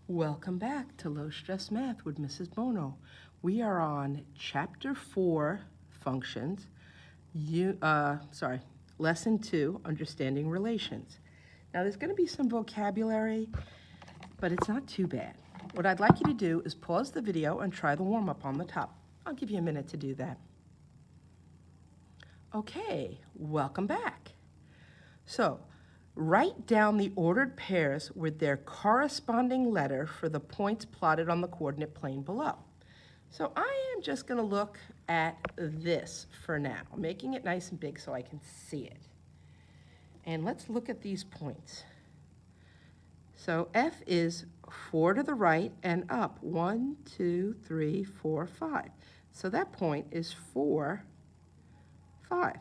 Welcome back to Low Stress Math with Mrs. Bono. We are on Chapter 4, Functions, Lesson 2, Understanding Relations. Now there's going to be some vocabulary, but it's not too bad. What I'd like you to do is pause the video and try the warm-up on the top. I'll give you a minute to do that. Okay, welcome back. So, write down the ordered pairs with their corresponding letter for the points plotted on the coordinate plane below. So I am just going to look at this for now, making it nice and big so I can see it. And let's look at these points. So F is 4 to the right and up. 1, 2, 3, 4, 5. So that point is 4, 5.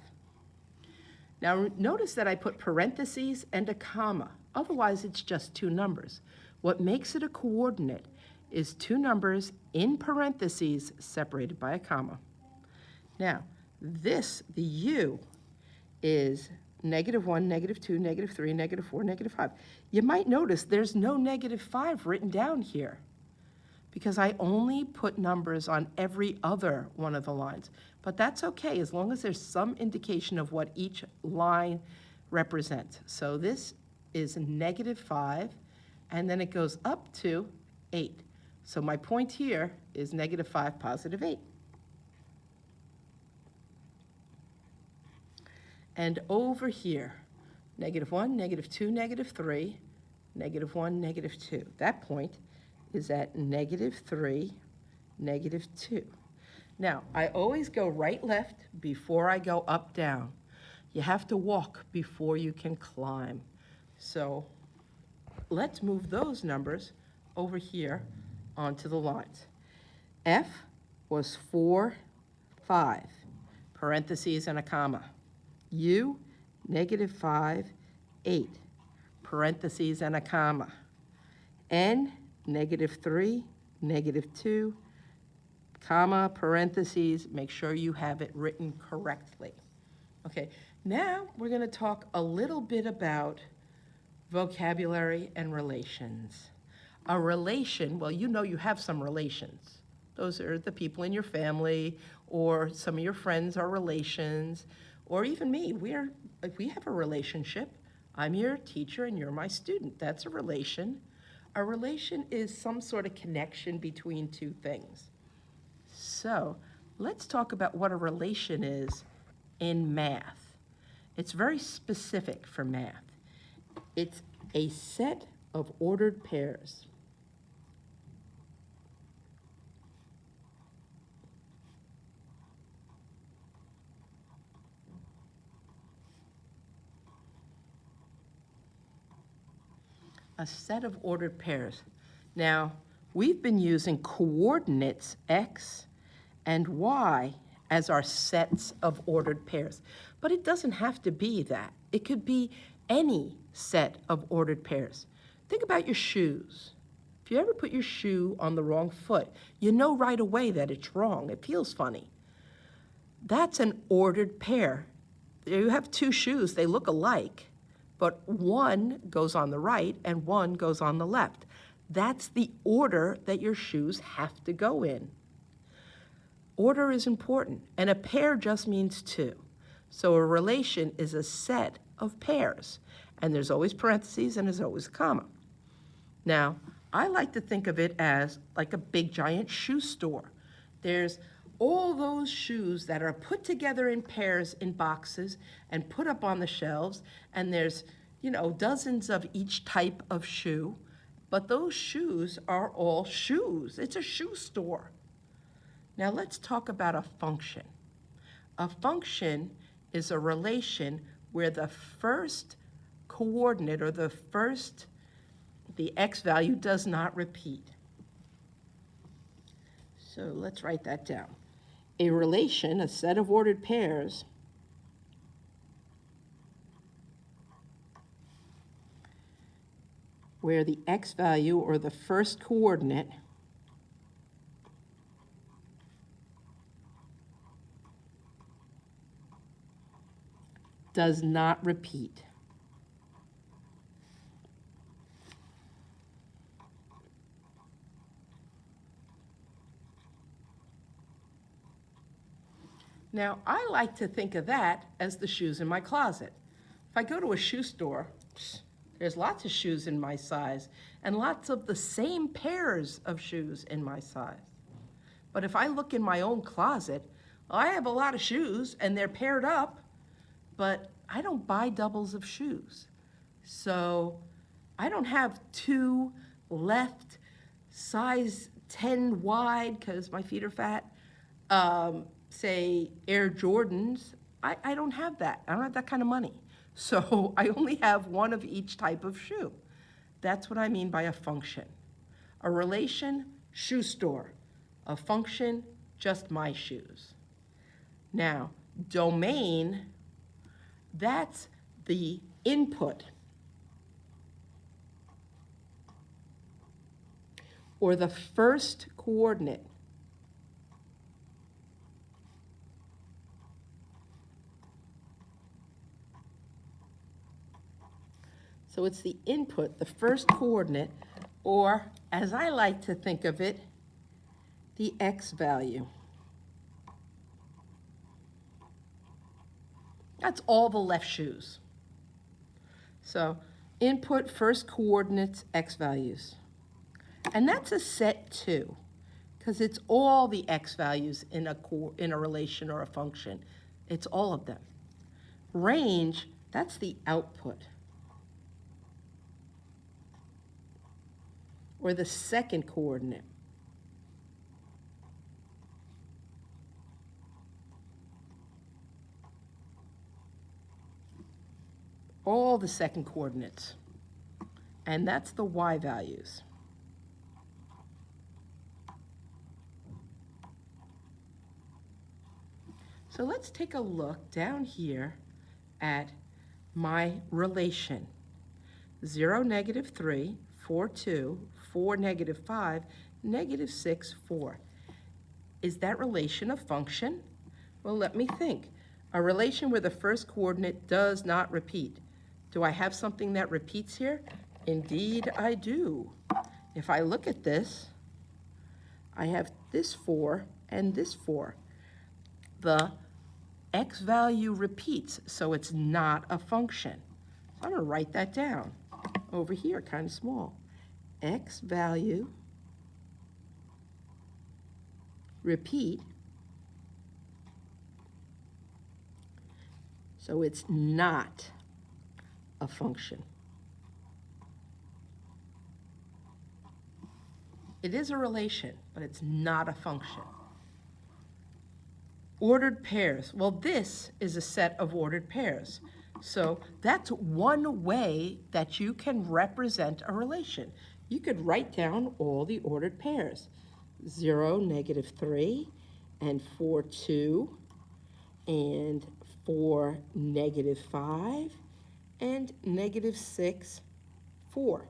Now notice that I put parentheses and a comma. Otherwise, it's just two numbers. What makes it a coordinate is two numbers in parentheses separated by a comma. Now, the U is -1, -2, -3, -4, -5. You might notice there's no -5 written down here because I only put numbers on every other one of the lines. But that's okay as long as there's some indication of what each line represents. So this is -5, and then it goes up to 8. So my point here is -5, +8. And over here, -1, -2, -3, -1, -2. That point is at -3, -2. Now, I always go right, left before I go up, down. You have to walk before you can climb. So let's move those numbers over here onto the lines. F was 4, 5, parentheses and a comma. U, -5, 8, parentheses and a comma. N, -3, -2, comma, parentheses, make sure you have it written correctly. Okay, now we're going to talk a little bit about vocabulary and relations. A relation, well, you know you have some relations. Those are the people in your family, or some of your friends are relations, or even me. We have a relationship. I'm your teacher and you're my student. That's a relation. A relation is some sort of connection between two things. So let's talk about what a relation is in math. It's very specific for math. It's a set of ordered pairs. A set of ordered pairs. Now, we've been using coordinates x and y as our sets of ordered pairs. But it doesn't have to be that. It could be any set of ordered pairs. Think about your shoes. If you ever put your shoe on the wrong foot, you know right away that it's wrong. It feels funny. That's an ordered pair. You have two shoes, they look alike, but one goes on the right and one goes on the left. That's the order that your shoes have to go in. Order is important, and a pair just means two. So a relation is a set of pairs, and there's always parentheses and there's always a comma. Now, I like to think of it as like a big giant shoe store. There's all those shoes that are put together in pairs in boxes and put up on the shelves, and there's, dozens of each type of shoe, but those shoes are all shoes. It's a shoe store. Now let's talk about a function. A function is a relation where the first coordinate or the x value does not repeat. So let's write that down. A relation, a set of ordered pairs, where the x value or the first coordinate does not repeat. Now, I like to think of that as the shoes in my closet. If I go to a shoe store, there's lots of shoes in my size and lots of the same pairs of shoes in my size. But if I look in my own closet, I have a lot of shoes and they're paired up, but I don't buy doubles of shoes. So I don't have two left size 10 wide because my feet are fat, say Air Jordans. I don't have that. I don't have that kind of money. So I only have one of each type of shoe. That's what I mean by a function. A relation, shoe store. A function, just my shoes. Now, domain, that's the input or the first coordinate. So it's the input, the first coordinate, or as I like to think of it, the x value. That's all the left shoes. So input, first coordinates, x values. And that's a set too, because it's all the x values in a relation or a function. It's all of them. Range, that's the output, or the second coordinate. All the second coordinates. And that's the y values. So let's take a look down here at my relation. 0, -3, 4, 2, 4, -5, -6, 4. Is that relation a function? Well, let me think. A relation where the first coordinate does not repeat. Do I have something that repeats here? Indeed, I do. If I look at this, I have this 4 and this 4. The x value repeats, so it's not a function. So I'm going to write that down over here, kind of small. X value repeat, so it's not a function. It is a relation, but it's not a function. Ordered pairs. Well, this is a set of ordered pairs. So that's one way that you can represent a relation. You could write down all the ordered pairs. 0, -3, and 4, 2, and 4, -5, and -6, 4.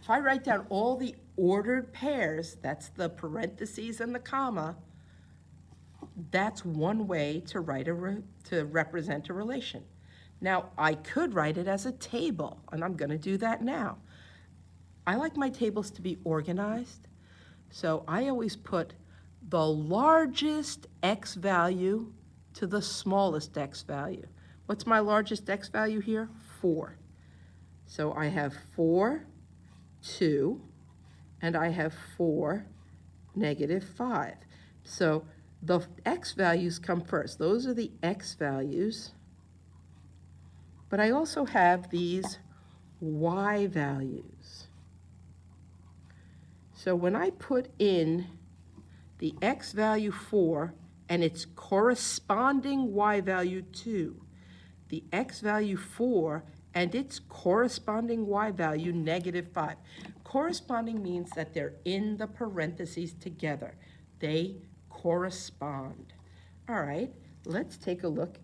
If I write down all the ordered pairs, that's the parentheses and the comma, that's one way to to represent a relation. Now, I could write it as a table, and I'm going to do that now. I like my tables to be organized, so I always put the largest x value to the smallest x value. What's my largest x value here? 4. So I have 4, 2, and I have 4, -5. So the x values come first. Those are the x values. But I also have these y values. So when I put in the x value 4 and its corresponding y value 2, the x value 4 and its corresponding y value -5. Corresponding means that they're in the parentheses together. They correspond. All right, let's take a look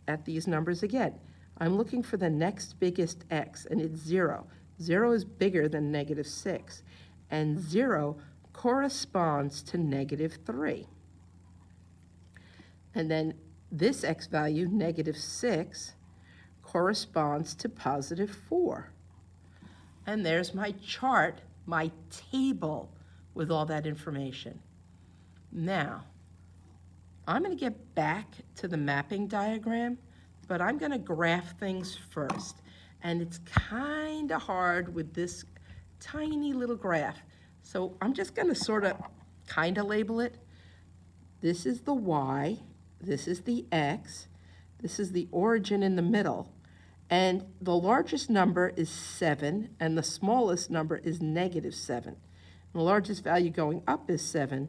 at these numbers again. I'm looking for the next biggest x, and it's 0. 0 is bigger than -6, and 0 corresponds to -3. And then this x value, -6, corresponds to +4. And there's my chart, my table with all that information. Now, I'm going to get back to the mapping diagram, but I'm going to graph things first. And it's kind of hard with this tiny little graph. So I'm just going to sort of kind of label it. This is the y, this is the x, this is the origin in the middle, and the largest number is 7, and the smallest number is -7. And the largest value going up is 7.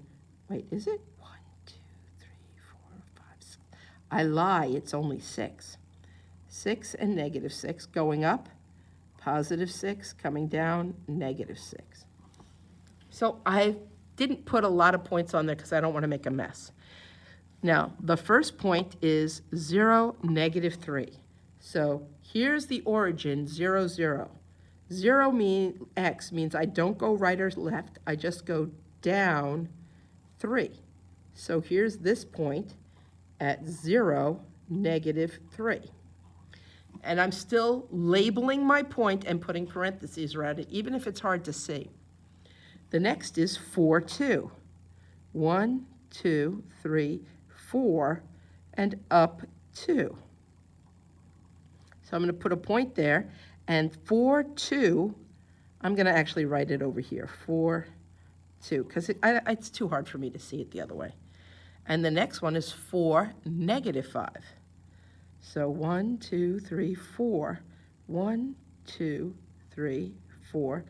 Wait, is it? 1, 2, 3, 4, 5, 6. I lie, it's only 6. 6 and -6 going up, +6 coming down, -6. So I didn't put a lot of points on there because I don't want to make a mess. Now, the first point is 0, -3. So here's the origin, 0, 0. 0 x means I don't go right or left, I just go down 3. So here's this point at 0, -3. And I'm still labeling my point and putting parentheses around it, even if it's hard to see. The next is 4, 2. 1, 2, 3, 4, and up 2. So I'm going to put a point there, and 4, 2, I'm going to actually write it over here, 4, 2, because it's too hard for me to see it the other way. And the next one is 4, -5. So 1, 2, 3, 4. 1, 2, 3, 4,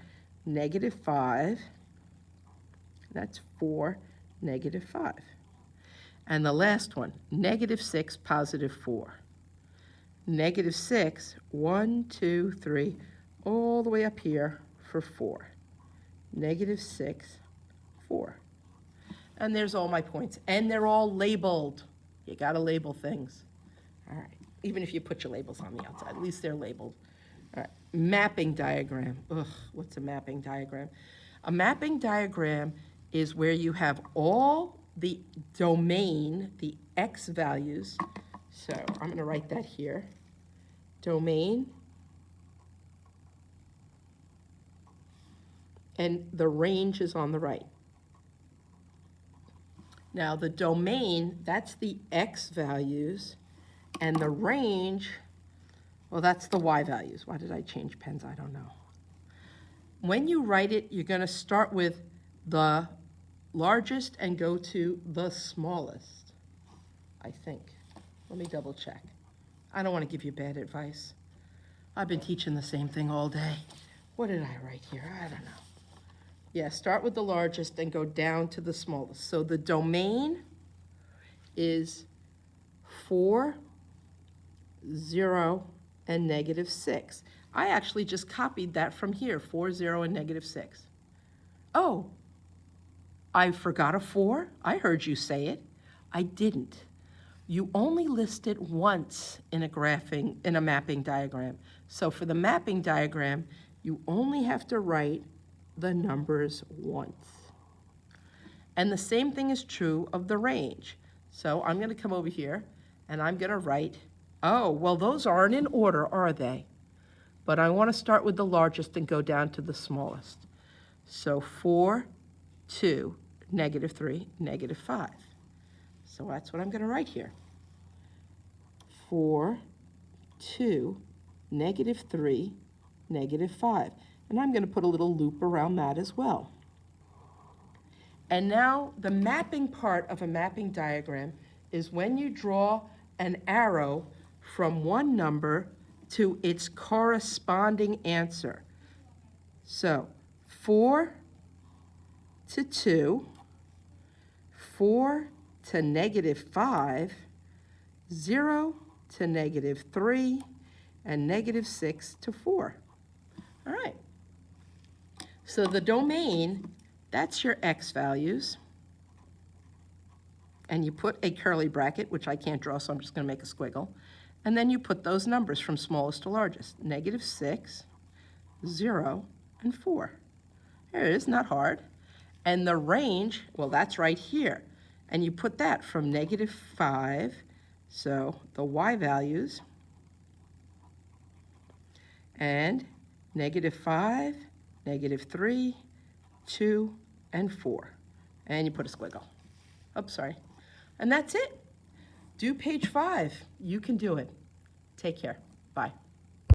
-5. That's 4, -5. And the last one, -6, +4. -6, 1, 2, 3, all the way up here for 4. -6, 4. And there's all my points. And they're all labeled. You gotta label things. All right, even if you put your labels on the outside, at least they're labeled. All right, mapping diagram. Ugh, what's a mapping diagram? A mapping diagram is where you have all the domain, the x values. So I'm going to write that here. Domain. And the range is on the right. Now the domain, that's the x values, and the range, well, that's the y values. Why did I change pens? I don't know. When you write it, you're going to start with the largest and go to the smallest, I think. Let me double check. I don't want to give you bad advice. I've been teaching the same thing all day. What did I write here? I don't know. Yeah, start with the largest and go down to the smallest. So the domain is 4, 0, and -6. I actually just copied that from here, 4, 0, and -6. Oh, I forgot a 4? I heard you say it. I didn't. You only list it once in a mapping diagram. So for the mapping diagram, you only have to write the numbers once. And the same thing is true of the range. So I'm going to come over here and I'm going to write, oh, well, those aren't in order, are they? But I want to start with the largest and go down to the smallest. So 4, 2, -3, -5. So that's what I'm going to write here. 4, 2, -3, -5. And I'm going to put a little loop around that as well. And now the mapping part of a mapping diagram is when you draw an arrow from one number to its corresponding answer. So 4 to 2, 4 to -5, 0 to -3, and -6 to 4. All right. So the domain, that's your x values. And you put a curly bracket, which I can't draw, so I'm just going to make a squiggle. And then you put those numbers from smallest to largest, -6, 0, and 4. There it is, not hard. And the range, well, that's right here. And you put that from -5, so the y values, and -5, -3, 2, and 4. And you put a squiggle. Oops, sorry. And that's it. Do page 5. You can do it. Take care. Bye.